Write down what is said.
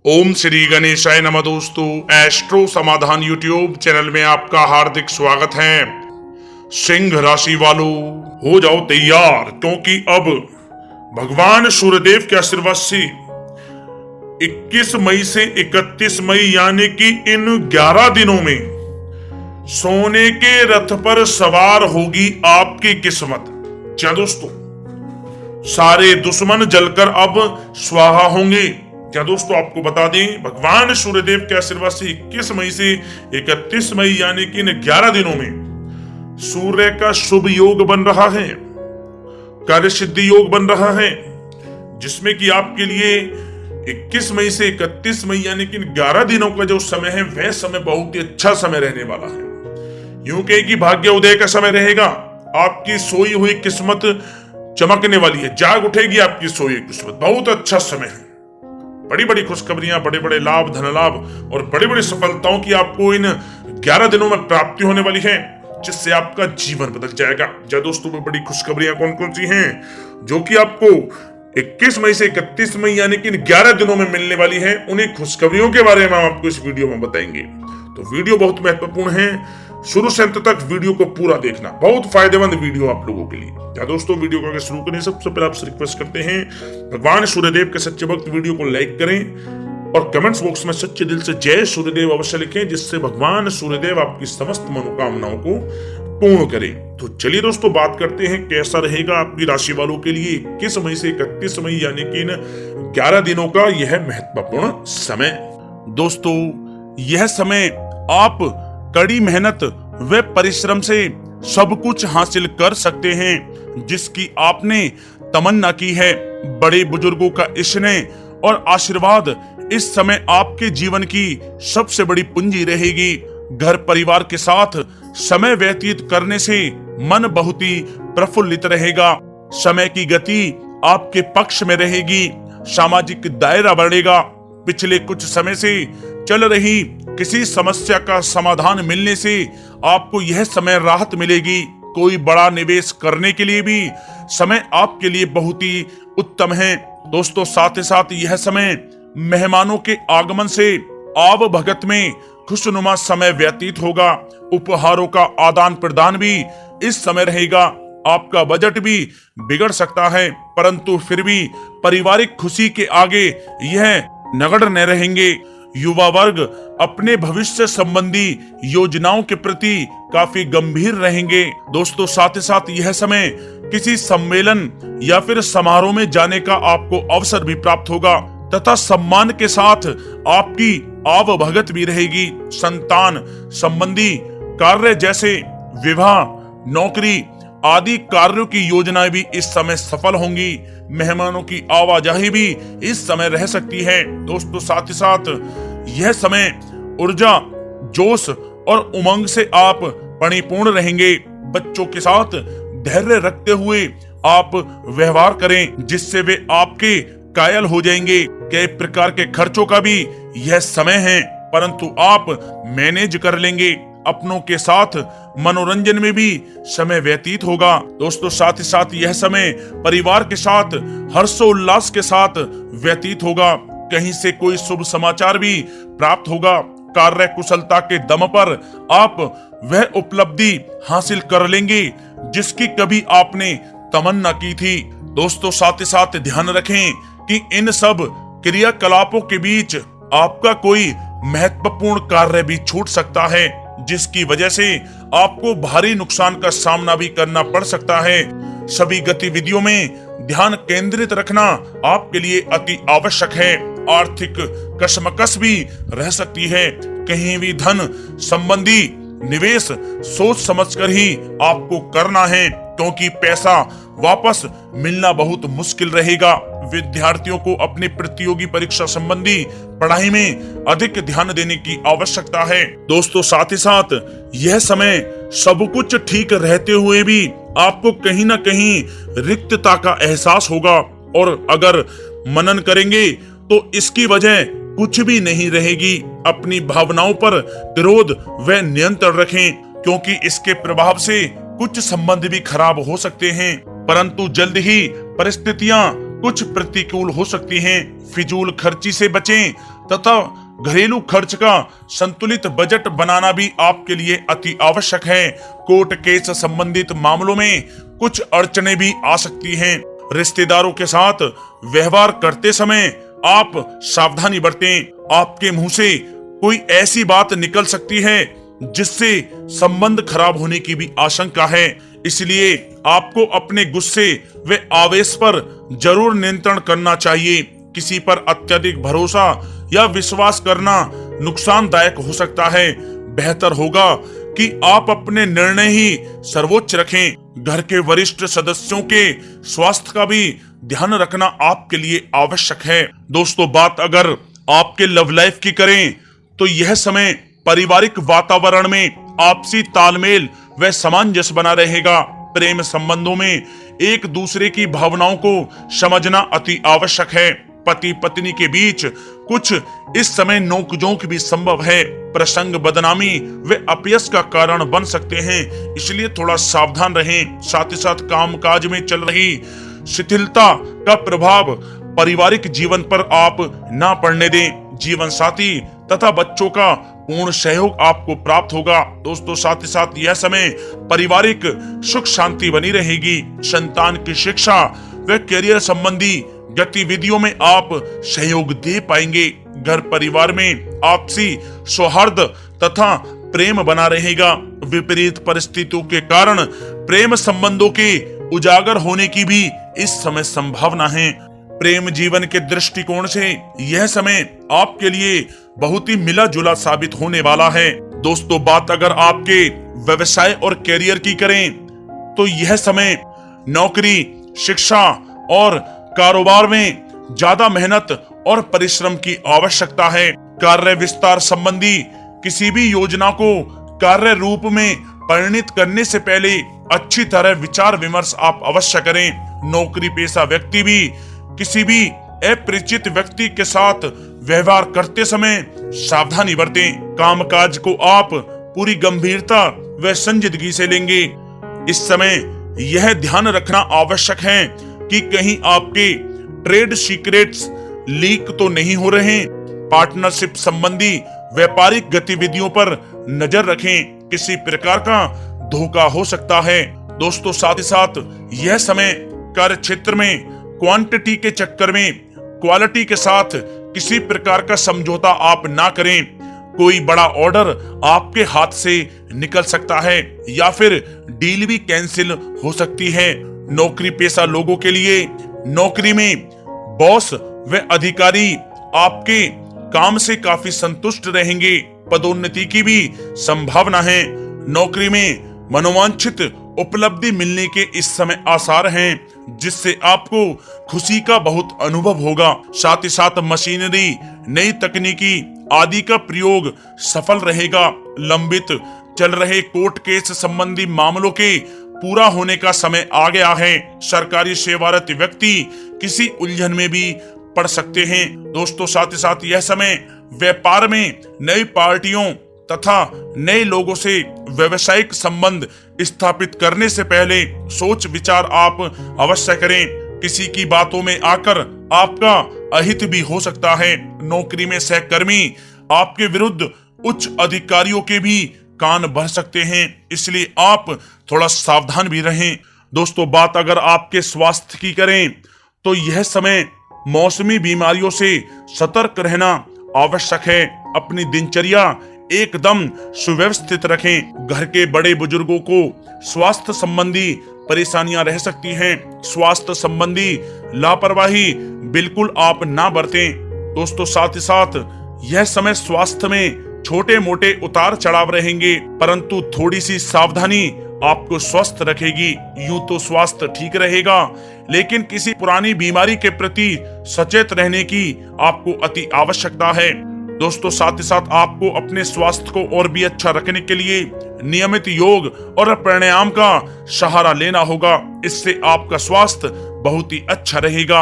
ओम श्री गणेशाय नमः। दोस्तों, एस्ट्रो समाधान यूट्यूब चैनल में आपका हार्दिक स्वागत है। सिंह राशि वालों, हो जाओ तैयार, क्योंकि अब भगवान सूर्यदेव के आशीर्वाद से 21 मई से 31 मई यानी कि इन 11 दिनों में सोने के रथ पर सवार होगी आपकी किस्मत। क्या दोस्तों, सारे दुश्मन जलकर अब स्वाहा होंगे। क्या दोस्तों, आपको बता दें, भगवान सूर्यदेव के आशीर्वाद से 21 मई से 31 मई यानी कि इन 11 दिनों में सूर्य का शुभ योग बन रहा है, कार्य सिद्धि योग बन रहा है, जिसमें कि आपके लिए 21 मई से 31 मई यानी कि इन 11 दिनों का जो समय है वह समय बहुत ही अच्छा समय रहने वाला है। यूं कहे कि भाग्य उदय का समय रहेगा। आपकी सोई हुई किस्मत चमकने वाली है, जाग उठेगी आपकी सोई हुई किस्मत। बहुत अच्छा समय है। बड़ी बड़ी खुशखबरियां, बड़े बड़े लाभ, धन लाभ और बड़ी बड़ी सफलताओं की आपको इन 11 दिनों में प्राप्ति होने वाली है, जिससे आपका जीवन बदल जाएगा। जा दोस्तों, में बड़ी खुशखबरियां कौन कौन सी हैं जो कि आपको 21 मई से 31 मई यानी कि इन 11 दिनों में मिलने वाली है, उन्हीं खुशखबरियों के बारे में हम आपको इस वीडियो में बताएंगे। तो वीडियो बहुत महत्वपूर्ण है, शुरू से अंत तक वीडियो को पूरा देखना, बहुत फायदेमंद वीडियो आप लोगों के लिए। क्या दोस्तों, वीडियो को आगे शुरू करें सबसे पहले आपसे रिक्वेस्ट करते हैं, भगवान सूर्यदेव के सच्चे भक्त वीडियो को लाइक करें और कमेंट्स बॉक्स में सच्चे दिल से जय सूर्यदेव अवश्य लिखें, जिससे भगवान सूर्यदेव आपकी समस्त मनोकामनाओं को पूर्ण करें। तो चलिए दोस्तों, बात करते हैं कैसा रहेगा आपकी राशि वालों के लिए 21 मई से 31 मई यानी कि इन 11 दिनों का यह महत्वपूर्ण समय। दोस्तों, यह समय आप कड़ी मेहनत व परिश्रम से सब कुछ हासिल कर सकते हैं, जिसकी आपने तमन्ना की है। बड़े बुजुर्गों का स्नेह और आशीर्वाद इस समय आपके जीवन की सबसे बड़ी पूंजी रहेगी। घर परिवार के साथ समय व्यतीत करने से मन बहुत ही प्रफुल्लित रहेगा। समय की गति आपके पक्ष में रहेगी, सामाजिक दायरा बढ़ेगा। पिछले कुछ समय से चल रही किसी समस्या का समाधान मिलने से आपको यह समय राहत मिलेगी। कोई बड़ा निवेश करने के लिए भी समय आपके लिए बहुत ही उत्तम है। दोस्तों, साथ ही साथ यह समय मेहमानों के आगमन से आव भगत में खुशनुमा समय व्यतीत होगा। उपहारों का आदान प्रदान भी इस समय रहेगा। आपका बजट भी बिगड़ सकता है, परंतु फिर भी पारिवारिक खुशी के आगे यह नगण्य न रहेंगे। युवा वर्ग अपने भविष्य संबंधी योजनाओं के प्रति काफी गंभीर रहेंगे। दोस्तों, साथ ही साथ यह समय किसी सम्मेलन या फिर समारोह में जाने का आपको अवसर भी प्राप्त होगा तथा सम्मान के साथ आपकी आवभगत भी रहेगी। संतान संबंधी कार्य जैसे विवाह, नौकरी आदि कार्यों की योजनाएं भी इस समय सफल होंगी। मेहमानों की आवाजाही भी इस समय रह सकती है। दोस्तों, साथ ही साथ यह समय ऊर्जा, जोश और उमंग से आप परिपूर्ण रहेंगे। बच्चों के साथ धैर्य रखते हुए आप व्यवहार करें, जिससे वे आपके कायल हो जाएंगे। कई प्रकार के खर्चों का भी यह समय है, परंतु आप मैनेज कर लेंगे। अपनों के साथ मनोरंजन में भी समय व्यतीत होगा। दोस्तों, साथ ही साथ यह समय परिवार के साथ हर्षोल्लास के साथ व्यतीत होगा। कहीं से कोई शुभ समाचार भी प्राप्त होगा। कार्य कुशलता के दम पर आप वह उपलब्धि हासिल कर लेंगे जिसकी कभी आपने तमन्ना की थी। दोस्तों, साथ ही साथ ध्यान रखें कि इन सब क्रियाकलापों के बीच आपका कोई महत्वपूर्ण कार्य भी छूट सकता है, जिसकी वजह से आपको भारी नुकसान का सामना भी करना पड़ सकता है। सभी गतिविधियों में ध्यान केंद्रित रखना आपके लिए अति आवश्यक है। आर्थिक कशमकश भी रह सकती है। कहीं भी धन संबंधी निवेश सोच समझकर ही आपको करना है, क्योंकि पैसा वापस मिलना बहुत मुश्किल रहेगा। विद्यार्थियों को अपनी प्रतियोगी परीक्षा संबंधी पढ़ाई में अधिक ध्यान देने की आवश्यकता है। दोस्तों, साथ ही साथ यह समय सब कुछ ठीक रहते हुए भी आपको कहीं ना कहीं रिक्तता का एहसास होगा, और अगर मनन करेंगे तो इसकी वजह कुछ भी नहीं रहेगी। अपनी भावनाओं पर विरोध व नियंत्रण रखें, क्योंकि इसके प्रभाव से कुछ संबंध भी खराब हो सकते हैं, परंतु जल्द ही परिस्थितियां कुछ प्रतिकूल हो सकती हैं। फिजूल खर्ची से बचें तथा घरेलू खर्च का संतुलित बजट बनाना भी आपके लिए अति आवश्यक है। कोर्ट केस संबंधित मामलों में कुछ अड़चनें भी आ सकती हैं। रिश्तेदारों के साथ व्यवहार करते समय आप सावधानी बरतें। आपके मुंह से कोई ऐसी बात निकल सकती है जिससे संबंध खराब होने की भी आशंका है, इसलिए आपको अपने गुस्से व आवेश पर जरूर नियंत्रण करना चाहिए। किसी पर अत्यधिक भरोसा या विश्वास करना नुकसानदायक हो सकता है। बेहतर होगा कि आप अपने निर्णय ही सर्वोच्च रखें। घर के वरिष्ठ सदस्यों के स्वास्थ्य का भी ध्यान रखना आपके लिए आवश्यक है। दोस्तों, बात अगर आपके लव लाइफ की करें तो यह समय पारिवारिक वातावरण में आपसी तालमेल व सामंजस्य बना रहेगा। प्रेम संबंधों में एक दूसरे की भावनाओं को समझना अति आवश्यक है। पति पत्नी के बीच कुछ इस समय नोकझोंक भी संभव है। प्रसंग बदनामी व अपयश का कारण बन सकते हैं, इसलिए थोड़ा सावधान रहें। साथ ही साथ कामकाज में चल रही शिथिलता का प्रभाव पारिवारिक जीवन पर आप ना पड़ने दें। जीवन साथी तथा बच्चों का पूर्ण सहयोग आपको प्राप्त होगा। दोस्तों, साथ ही साथ यह समय पारिवारिक सुख शांति बनी रहेगी। संतान की शिक्षा व करियर संबंधी गतिविधियों में आप सहयोग दे पाएंगे। घर परिवार में आपसी सौहार्द तथा प्रेम बना रहेगा। विपरीत परिस्थितियों के कारण प्रेम संबंधों के उजागर होने की भी इस समय संभावना है। प्रेम जीवन के दृष्टिकोण से यह समय आपके लिए बहुत ही मिला जुला साबित होने वाला है। दोस्तों, बात अगर आपके व्यवसाय और करियर की करें तो यह समय नौकरी, शिक्षा और कारोबार में ज्यादा मेहनत और परिश्रम की आवश्यकता है। कार्य विस्तार संबंधी किसी भी योजना को कार्य रूप में परिणित करने से पहले अच्छी तरह विचार विमर्श आप अवश्य करें। नौकरी पेशा व्यक्ति भी किसी भी अपरिचित व्यक्ति के साथ व्यवहार करते समय सावधानी बरतें। कामकाज को आप पूरी गंभीरता व संजीदगी से लेंगे। इस समय यह ध्यान रखना आवश्यक है कि कहीं आपके ट्रेड सीक्रेट्स लीक तो नहीं हो रहे। पार्टनरशिप संबंधी व्यापारिक गतिविधियों पर नजर रखें, किसी प्रकार का धोखा हो सकता है। दोस्तों, साथ ही साथ यह समय कार्य क्षेत्र में क्वांटिटी के चक्कर में क्वालिटी के साथ किसी प्रकार का समझौता आप ना करें। कोई बड़ा ऑर्डर आपके हाथ से निकल सकता है या फिर डील भी कैंसिल हो सकती है। नौकरी पेशा लोगों के लिए नौकरी में बॉस व अधिकारी आपके काम से काफी संतुष्ट रहेंगे। पदोन्नति की भी संभावना है। नौकरी में मनोवांछित उपलब्धि मिलने के इस समय आसार हैं, जिससे आपको खुशी का बहुत अनुभव होगा। साथ ही साथ मशीनरी, नई तकनीकी आदि का प्रयोग सफल रहेगा। लंबित चल रहे कोर्ट केस संबंधी मामलों के पूरा होने का समय आ गया है। सरकारी सेवारत व्यक्ति किसी उलझन में भी पड़ सकते हैं। दोस्तों, साथ ही साथ यह समय व्यापार में नई पार्टियों तथा नए लोगों से व्यवसायिक संबंध स्थापित करने से पहले सोच विचार आप अवश्य करें। किसी की बातों में आकर आपका अहित भी हो सकता है। नौकरी में सहकर्मी आपके विरुद्ध उच्च अधिकारियों के भी कान भर सकते हैं, इसलिए आप थोड़ा सावधान भी रहें। दोस्तों, बात अगर आपके स्वास्थ्य की करें तो यह समय मौसमी बीमारियों से सतर्क रहना आवश्यक है। अपनी दिनचर्या एकदम सुव्यवस्थित रखें। घर के बड़े बुजुर्गों को स्वास्थ्य संबंधी परेशानियां रह सकती हैं। स्वास्थ्य संबंधी लापरवाही बिल्कुल आप ना बरतें। दोस्तों, साथ ही साथ यह समय स्वास्थ्य में छोटे मोटे उतार चढ़ाव रहेंगे, परंतु थोड़ी सी सावधानी आपको स्वस्थ रखेगी। यूं तो स्वास्थ्य ठीक रहेगा, लेकिन किसी पुरानी बीमारी के प्रति सचेत रहने की आपको अति आवश्यकता है। दोस्तों, साथ ही साथ आपको अपने स्वास्थ्य को और भी अच्छा रखने के लिए नियमित योग और प्राणायाम का सहारा लेना होगा। इससे आपका स्वास्थ्य बहुत ही अच्छा रहेगा।